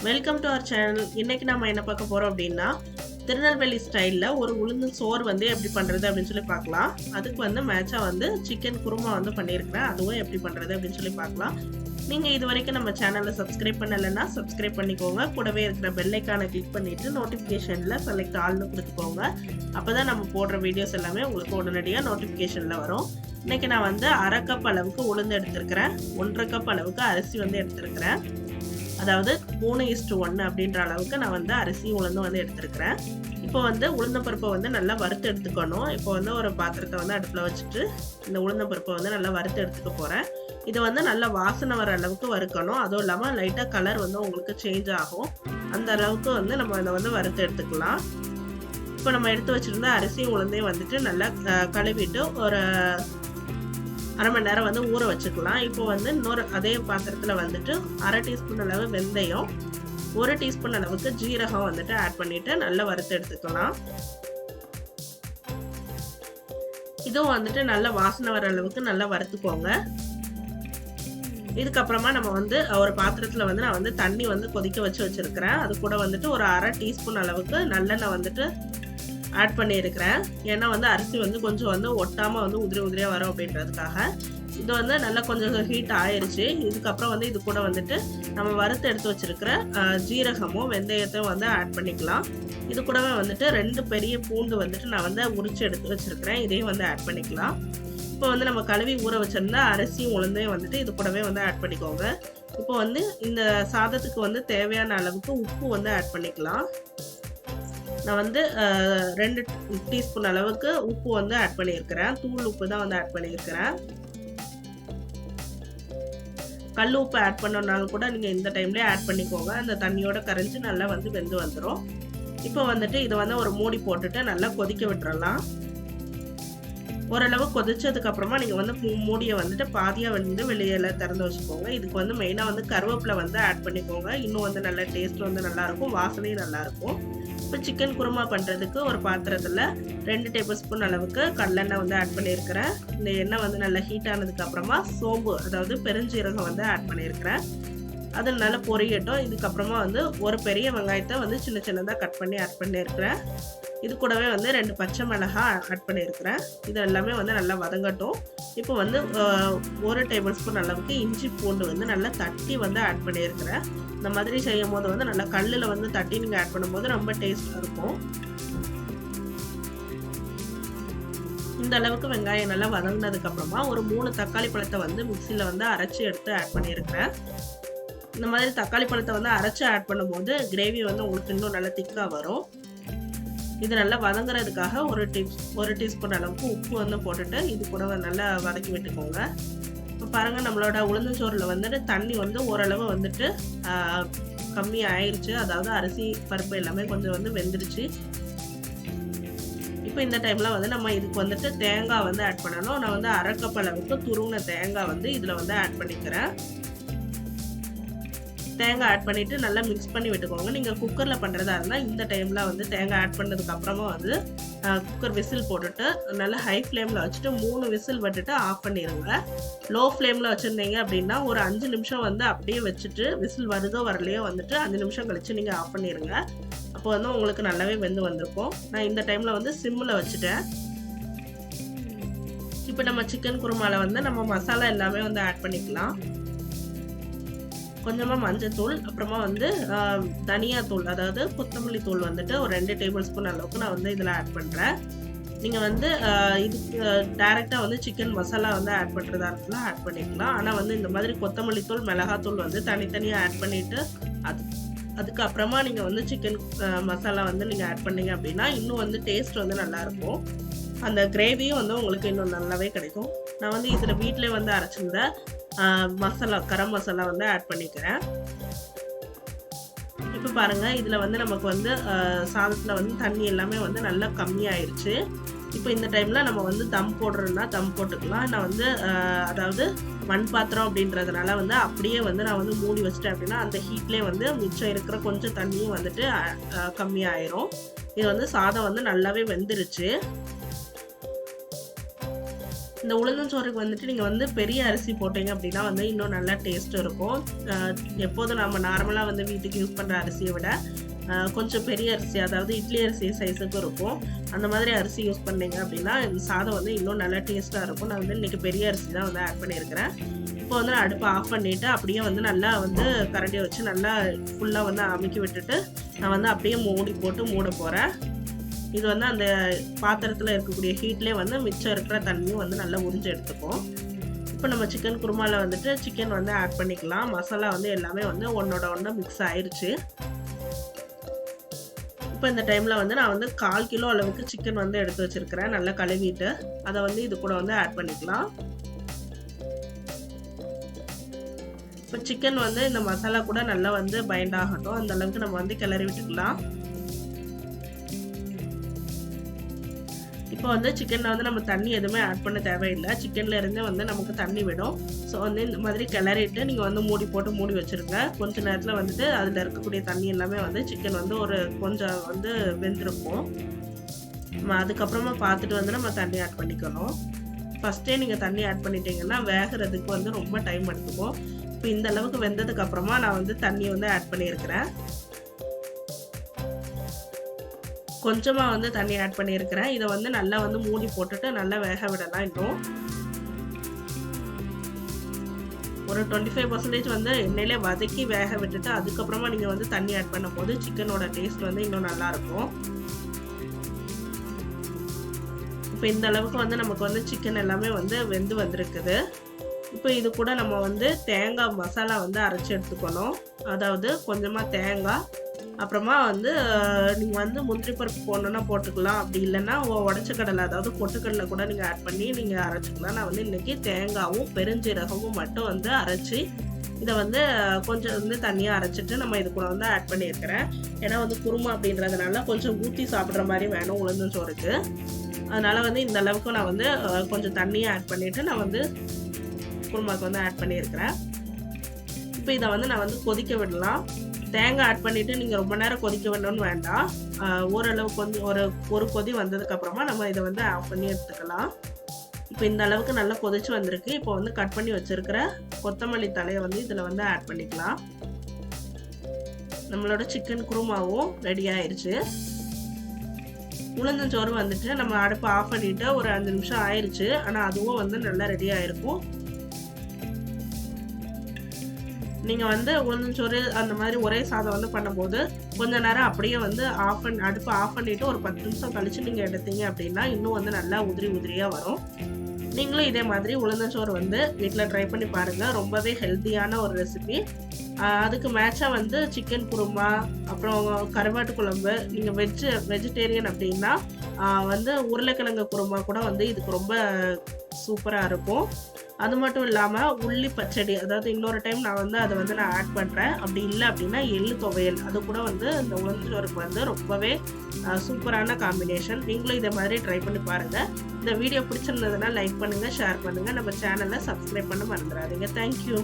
Welcome to our channel. இன்னைக்கு நம்ம என்ன பார்க்க போறோம் அப்படின்னா, திருநெல்வேலி ஸ்டைலில் ஒரு உளுந்து சோறு வந்து எப்படி பண்ணுறது அப்படின்னு சொல்லி பார்க்கலாம். அதுக்கு வந்து மேட்சாக வந்து சிக்கன் குருமா வந்து பண்ணியிருக்கிறேன். அதுவும் எப்படி பண்ணுறது அப்படின்னு சொல்லி பார்க்கலாம். நீங்கள் இது வரைக்கும் நம்ம சேனலை சப்ஸ்கிரைப் பண்ணலைன்னா சப்ஸ்கிரைப் பண்ணிக்கோங்க. கூடவே இருக்கிற பெல்லைக்கானை கிளிக் பண்ணிவிட்டு நோட்டிஃபிகேஷனில் செலக்ட் ஆல்னு கொடுத்துக்கோங்க. அப்போ தான் நம்ம போடுற வீடியோஸ் எல்லாமே உங்களுக்கு உடனடியாக நோட்டிஃபிகேஷனில் வரும். இன்றைக்கி நான் வந்து 1/2 கப் அளவுக்கு உளுந்து எடுத்துருக்கிறேன். 1/2 கப் அளவுக்கு அரிசி வந்து எடுத்துருக்கிறேன். அதாவது 3:1 அப்படின்ற அளவுக்கு நான் வந்து அரிசி உளுந்து வந்து எடுத்துருக்கிறேன். இப்போ வந்து உளுந்தம்பருப்பை வந்து நல்லா வறுத்து எடுத்துக்கணும். இப்போ வந்து ஒரு பாத்திரத்தை வந்து அடுப்பில் வச்சுட்டு இந்த உளுந்தம்பருப்பை வந்து நல்லா வறுத்து எடுத்துக்க போகிறேன். இதை வந்து நல்லா வாசனை வர அளவுக்கு வறுக்கணும். அதுவும் இல்லாமல் லைட்டாக கலர் வந்து உங்களுக்கு சேஞ்ச் ஆகும். அந்த அளவுக்கு வந்து நம்ம இதை வந்து வறுத்து எடுத்துக்கலாம். இப்போ நம்ம எடுத்து வச்சுருந்த அரிசியும் உளுந்தையும் வந்துட்டு நல்லா கழுவிட்டு ஒரு 1/2 மணி நேரம் வந்து ஊற வச்சுக்கலாம். இப்போ வந்து இன்னொரு அதே பாத்திரத்தில் வந்துட்டு 1/2 டீஸ்பூன் அளவு வெந்தயம், 1 டீஸ்பூன் அளவுக்கு ஜீரகம் வந்துட்டு ஆட் பண்ணிட்டு நல்லா வறுத்து எடுத்துக்கலாம். இதுவும் வந்துட்டு நல்லா வாசனை வர அளவுக்கு நல்லா வறுத்துக்கோங்க. இதுக்கப்புறமா நம்ம வந்து ஒரு பாத்திரத்தில் வந்து நான் வந்து தண்ணி வந்து கொதிக்க வச்சிருக்கிறேன். அது கூட வந்துட்டு ஒரு 1/2 டீஸ்பூன் அளவுக்கு நல்லெண்ணெய் வந்துட்டு ஆட் பண்ணியிருக்கிறேன். ஏன்னா வந்து அரிசி வந்து கொஞ்சம் வந்து ஒட்டாமல் வந்து உதிரியாக வரும் அப்படின்றதுக்காக. இது வந்து நல்லா கொஞ்சம் ஹீட் ஆயிடுச்சு. இதுக்கப்புறம் வந்து இது கூட வந்துட்டு நம்ம வறுத்து எடுத்து வச்சிருக்கிற ஜீரகமும் வெந்தயத்தையும் வந்து ஆட் பண்ணிக்கலாம். இது கூடவே வந்துட்டு 2 பெரிய பூண்டு வந்துட்டு நான் வந்து உரிச்சு எடுத்து வச்சிருக்கிறேன். இதையும் வந்து ஆட் பண்ணிக்கலாம். இப்போ வந்து நம்ம கழுவி ஊற வச்சிருந்தா அரிசியும் உளுந்தையும் வந்துட்டு இது கூடவே வந்து ஆட் பண்ணிக்கோங்க. இப்போ வந்து இந்த சாதத்துக்கு வந்து தேவையான அளவுக்கு உப்பு வந்து ஆட் பண்ணிக்கலாம். நான் வந்து 2 டீஸ்பூன் அளவுக்கு உப்பு வந்து ஆட் பண்ணியிருக்கிறேன். தூள் உப்பு தான் வந்து ஆட் பண்ணியிருக்கிறேன். கல் உப்பு ஆட் பண்ணனாலும் கூட நீங்கள் இந்த டைம்லேயே ஆட் பண்ணிக்கோங்க. அந்த தண்ணியோட கரைஞ்சி நல்லா வந்து வெந்து வந்துடும். இப்போ வந்துட்டு இதை வந்து ஒரு மூடி போட்டுட்டு நல்லா கொதிக்க விட்டுறலாம். ஓரளவு கொதிச்சதுக்கு அப்புறமா நீங்கள் வந்து மூடியை வந்துட்டு பாதியாக வந்து வெளியில திறந்து வச்சுக்கோங்க. இதுக்கு வந்து மெயினாக வந்து கருவேப்பிலை வந்து ஆட் பண்ணிக்கோங்க. இன்னும் வந்து நல்ல டேஸ்ட் வந்து நல்லாயிருக்கும், வாசனையும் நல்லாயிருக்கும். இப்போ சிக்கன் குருமா பண்ணுறதுக்கு ஒரு பாத்திரத்தில் 2 டேபிள் ஸ்பூன் அளவுக்கு கடலெண்ணெய் வந்து ஆட் பண்ணியிருக்கிறேன். இந்த எண்ணெய் வந்து நல்லா ஹீட் ஆனதுக்கு அப்புறமா சோம்பு அதாவது பெருஞ்சீரகம் வந்து ஆட் பண்ணியிருக்கிறேன். அது நல்லா பொரியட்டும். இதுக்கப்புறமா வந்து ஒரு பெரிய வெங்காயத்தை வந்து சின்ன சின்னதாக கட் பண்ணி ஆட் பண்ணியிருக்கிறேன். இது கூடவே வந்து 2 பச்சை மிளகாய் ஆட் பண்ணியிருக்கிறேன். இது எல்லாமே வந்து நல்லா வதங்கட்டும். இப்போ வந்து 1 டேபிள் ஸ்பூன் அளவுக்கு இஞ்சி பூண்டு வந்து நல்லா தட்டி வந்து ஆட் பண்ணியிருக்கிறேன். இந்த மாதிரி செய்யும் போது வந்து நல்லா கல்லில் வந்து தட்டி நீங்கள் ஆட் பண்ணும்போது ரொம்ப டேஸ்ட்டாக இருக்கும். இந்த அளவுக்கு வெங்காயம் நல்லா வதங்கினதுக்கு அப்புறமா ஒரு 3 தக்காளி பழத்தை வந்து மிக்சியில் வந்து அரைச்சி எடுத்து ஆட் பண்ணியிருக்கிறேன். இந்த மாதிரி தக்காளி பழத்தை வந்து அரைச்சி ஆட் பண்ணும்போது கிரேவி வந்து உங்களுக்கு இன்னும் நல்லா திக்காக வரும். இது நல்லா வதங்குறதுக்காக ஒரு டீஸ்பூன் அளவுக்கு உப்பு வந்து போட்டுட்டு இது கூட நல்லா வதக்கி விட்டுக்கோங்க. இப்போ பாருங்கள், நம்மளோட உளுந்தஞ்சோறில் வந்துட்டு தண்ணி வந்து ஓரளவு வந்துட்டு கம்மி ஆயிடுச்சு. அதாவது அரிசி பருப்பு எல்லாமே கொஞ்சம் வந்து வெந்துருச்சு. இப்போ இந்த டைமில் வந்து நம்ம இதுக்கு வந்துட்டு தேங்காய் வந்து ஆட் பண்ணணும். நான் வந்து 1/2 கப் அளவுக்கு துருவின தேங்காய் வந்து இதில் வந்து ஆட் பண்ணிக்கிறேன். தேங்காய் ஆட் பண்ணிவிட்டு நல்லா மிக்ஸ் பண்ணி விட்டுக்கோங்க. நீங்கள் குக்கரில் பண்ணுறதா இருந்தால் இந்த டைமில் வந்து தேங்காய் ஆட் பண்ணதுக்கு அப்புறமா வந்து குக்கர் விசில் போட்டுட்டு நல்லா ஹை ஃப்ளேமில் வச்சுட்டு 3 விசில் விட்டுட்டு ஆஃப் பண்ணிடுங்க. லோ ஃப்ளேமில் வச்சுருந்தீங்க அப்படின்னா ஒரு 5 நிமிஷம் வந்து அப்படியே வச்சுட்டு விசில் வருதோ வரலையோ வந்துட்டு 5 நிமிஷம் கழித்து நீங்கள் ஆஃப் பண்ணிடுங்க. அப்போ வந்து உங்களுக்கு நல்லாவே வெந்து வந்திருக்கும். நான் இந்த டைமில் வந்து சிம்மில் வச்சுட்டேன். இப்போ நம்ம சிக்கன் குருமாவில் வந்து நம்ம மசாலா எல்லாமே வந்து ஆட் பண்ணிக்கலாம். கொஞ்சமாக மஞ்சத்தூள், அப்புறமா வந்து தனியாத்தூள் அதாவது கொத்தமல்லி தூள் வந்துட்டு ஒரு 2 டேபிள் ஸ்பூன் அளவுக்கு நான் வந்து இதில் ஆட் பண்ணுறேன். நீங்கள் வந்து இதுக்கு டைரெக்டாக வந்து சிக்கன் மசாலா வந்து ஆட் பண்ணுறதா இருக்கலாம் ஆட் பண்ணிக்கலாம். ஆனால் வந்து இந்த மாதிரி கொத்தமல்லி தூள் மிளகாத்தூள் வந்து தனித்தனியாக ஆட் பண்ணிவிட்டு அதுக்கப்புறமா நீங்கள் வந்து சிக்கன் மசாலா வந்து நீங்கள் ஆட் பண்ணிங்க அப்படின்னா இன்னும் வந்து டேஸ்ட் வந்து நல்லாயிருக்கும். அந்த கிரேவியும் வந்து உங்களுக்கு இன்னும் நல்லாவே கிடைக்கும். நான் வந்து இதில் வீட்டிலே வந்து அரைச்சிருந்த மசாலா கரம் மசாலா வந்து ஆட் பண்ணிக்கிறேன். இப்போ பாருங்கள், இதில் வந்து நமக்கு வந்து சாதத்தில் வந்து தண்ணி எல்லாமே வந்து நல்லா கம்மியாயிருச்சு. இப்போ இந்த டைமில் நம்ம வந்து தம் போடுறோன்னா தம் போட்டுக்கலாம். நான் வந்து அதாவது மண் பாத்திரம் அப்படின்றதுனால வந்து அப்படியே வந்து நான் வந்து மூடி வச்சிட்டேன் அப்படின்னா அந்த ஹீட்லேயே வந்து மிச்சம் இருக்கிற கொஞ்சம் தண்ணியும் வந்துட்டு கம்மியாயிரும். இது வந்து சாதம் வந்து நல்லாவே வெந்துருச்சு. இந்த உளுந்தஞ்சோறுக்கு வந்துட்டு நீங்கள் வந்து பெரிய அரிசி போட்டீங்க அப்படின்னா வந்து இன்னும் நல்லா டேஸ்ட் இருக்கும். எப்போதும் நம்ம நார்மலாக வந்து வீட்டுக்கு யூஸ் பண்ணுற அரிசியை விட கொஞ்சம் பெரிய அரிசி, அதாவது இட்லி அரிசி சைஸுக்கு இருக்கும். அந்த மாதிரி அரிசி யூஸ் பண்ணீங்க அப்படின்னா இந்த சாதம் வந்து இன்னும் நல்லா டேஸ்ட்டாக இருக்கும். நான் வந்து இன்றைக்கி பெரிய அரிசி தான் வந்து ஆட் பண்ணியிருக்கிறேன். இப்போ வந்து நான் அடுப்பை ஆஃப் பண்ணிவிட்டு அப்படியே வந்து நல்லா வந்து கரண்டியை வச்சு நல்லா ஃபுல்லாக வந்து அமுக்கி விட்டுட்டு நான் வந்து அப்படியே மூடி போட்டு மூட போகிறேன். இது வந்து அந்த பாத்திரத்தில் இருக்கக்கூடிய ஹீட்லேயே வந்து மிச்சம் இருக்கிற தண்ணியும் வந்து நல்லா உறிஞ்சு எடுத்துக்கும். இப்போ நம்ம சிக்கன் குருமாவில் வந்துட்டு சிக்கன் வந்து ஆட் பண்ணிக்கலாம். மசாலா வந்து எல்லாமே வந்து ஒன்றோட ஒன்று மிக்ஸ் ஆயிடுச்சு. இப்போ இந்த டைமில் வந்து நான் வந்து 1/4 கிலோ அளவுக்கு சிக்கன் வந்து எடுத்து வச்சுருக்கிறேன். நல்லா கழுவிட்டு அதை வந்து இது கூட வந்து ஆட் பண்ணிக்கலாம். இப்போ சிக்கன் வந்து இந்த மசாலா கூட நல்லா வந்து பைண்ட் ஆகட்டும். அந்த அளவுக்கு நம்ம வந்து கிளறி விட்டுக்கலாம். இப்போ வந்து சிக்கனில் வந்து நம்ம தண்ணி எதுவுமே ஆட் பண்ண தேவையில்லை. சிக்கன்ல இருந்தே வந்து நமக்கு தண்ணி விடும். ஸோ வந்து இந்த மாதிரி கிளறிட்டு நீங்கள் வந்து மூடி போட்டு மூடி வச்சுருங்க. கொஞ்ச நேரத்தில் வந்துட்டு அதில் இருக்கக்கூடிய தண்ணி எல்லாமே வந்து சிக்கன் வந்து ஒரு கொஞ்சம் வந்து வெந்திருக்கும். நம்ம அதுக்கப்புறமா பார்த்துட்டு வந்து நம்ம தண்ணி ஆட் பண்ணிக்கணும். ஃபஸ்ட்டே நீங்கள் தண்ணி ஆட் பண்ணிட்டீங்கன்னா வேகிறதுக்கு வந்து ரொம்ப டைம் எடுத்துக்கும். இப்போ இந்த அளவுக்கு வெந்ததுக்கு அப்புறமா நான் வந்து தண்ணி வந்து ஆட் பண்ணியிருக்கிறேன். கொஞ்சமாக வந்து தண்ணி ஆட் பண்ணியிருக்கிறேன். இதை வந்து நல்லா வந்து மூடி போட்டுட்டு நல்லா வேக விடலாம். இன்னும் ஒரு 25% வந்து எண்ணெயிலே வதக்கி வேக விட்டுட்டு அதுக்கப்புறமா நீங்கள் வந்து தண்ணி ஆட் பண்ணும்போது சிக்கனோட டேஸ்ட் வந்து இன்னும் நல்லாயிருக்கும். இப்போ இந்த அளவுக்கு வந்து நமக்கு வந்து சிக்கன் எல்லாமே வந்து வெந்து வந்திருக்குது. இப்போ இது கூட நம்ம வந்து தேங்காய் மசாலா வந்து அரைச்சி எடுத்துக்கணும். அதாவது கொஞ்சமாக தேங்காய், அப்புறமா வந்து நீங்கள் வந்து முந்திரி பருப்பு போடணுன்னா போட்டுக்கலாம். அப்படி இல்லைன்னா உடச்ச கடலை, அதாவது பொட்டுக்கடலை கூட நீங்கள் ஆட் பண்ணி நீங்கள் அரைச்சிக்கலாம். நான் வந்து இன்றைக்கி தேங்காயும் பெருஞ்சீரகமும் மட்டும் வந்து அரைச்சி இதை வந்து கொஞ்சம் வந்து தனியாக அரைச்சிட்டு நம்ம இது கூட வந்து ஆட் பண்ணியிருக்கிறேன். ஏன்னா வந்து குருமா அப்படின்றதுனால கொஞ்சம் ஊற்றி சாப்பிட்ற மாதிரி வேணும் உளுந்தஞ்சோறுக்கு. அதனால் வந்து இந்த அளவுக்கு நான் வந்து கொஞ்சம் தண்ணியை ஆட் பண்ணிவிட்டு நான் வந்து குருமாவுக்கு வந்து ஆட் பண்ணியிருக்கிறேன். இப்போ இதை வந்து நான் வந்து கொதிக்க விடலாம். தேங்காய் ஆட் பண்ணிவிட்டு நீங்கள் ரொம்ப நேரம் கொதிக்க விடணும்னு வேண்டாம். ஓரளவுக்கு வந்து ஒரு கொதி வந்ததுக்கப்புறமா நம்ம இதை வந்து ஆஃப் பண்ணி எடுத்துக்கலாம். இப்போ இந்த அளவுக்கு நல்லா கொதிச்சு வந்திருக்கு. இப்போ வந்து கட் பண்ணி வச்சுருக்கிற கொத்தமல்லி தலையை வந்து இதில் வந்து ஆட் பண்ணிக்கலாம். நம்மளோட சிக்கன் குருமாவும் ரெடி ஆயிடுச்சு. உளுந்தஞ்சோறு வந்துட்டு நம்ம அடுப்பை ஆஃப் பண்ணிவிட்டு ஒரு 5 நிமிஷம் ஆயிடுச்சு. ஆனால் அதுவும் வந்து நல்லா ரெடி ஆகிருக்கும். நீங்கள் வந்து உளுந்தஞ்சோறு அந்த மாதிரி ஒரே சாதம் வந்து பண்ணும்போது கொஞ்ச நேரம் அப்படியே வந்து அடுப்பை ஆஃப் பண்ணிவிட்டு ஒரு 10 நிமிஷம் கழித்து நீங்கள் எடுத்தீங்க அப்படின்னா இன்னும் வந்து நல்லா உதிரி உதிரியாக வரும். நீங்களும் இதே மாதிரி உளுந்தஞ்சோறு வந்து வீட்டில் ட்ரை பண்ணி பாருங்கள். ரொம்பவே ஹெல்த்தியான ஒரு ரெசிபி. அதுக்கு மேட்சாக வந்து சிக்கன் குருமா, அப்புறம் கருவாட்டு குழம்பு, நீங்கள் வெஜிடேரியன் அப்படின்னா வந்து உருளைக்கிழங்கு குருமா கூட வந்து இதுக்கு ரொம்ப சூப்பராக இருக்கும். அது மட்டும் இல்லாமல் உள்ளி பச்சடி, அதாவது இன்னொரு டைம் நான் வந்து அதை வந்து நான் ஆட் பண்ணுறேன். அப்படி இல்லை அப்படின்னா எள்ளு துவையல், அது கூட வந்து இந்த உளுந்தஞ்சோறுக்கு வந்து ரொம்பவே சூப்பரான காம்பினேஷன். நீங்களும் இதை மாதிரி ட்ரை பண்ணி பாருங்கள். இந்த வீடியோ பிடிச்சிருந்ததுன்னா லைக் பண்ணுங்கள், ஷேர் பண்ணுங்கள். நம்ம சேனலை சப்ஸ்கிரைப் பண்ண மறந்துடாதீங்க. தேங்க்யூ.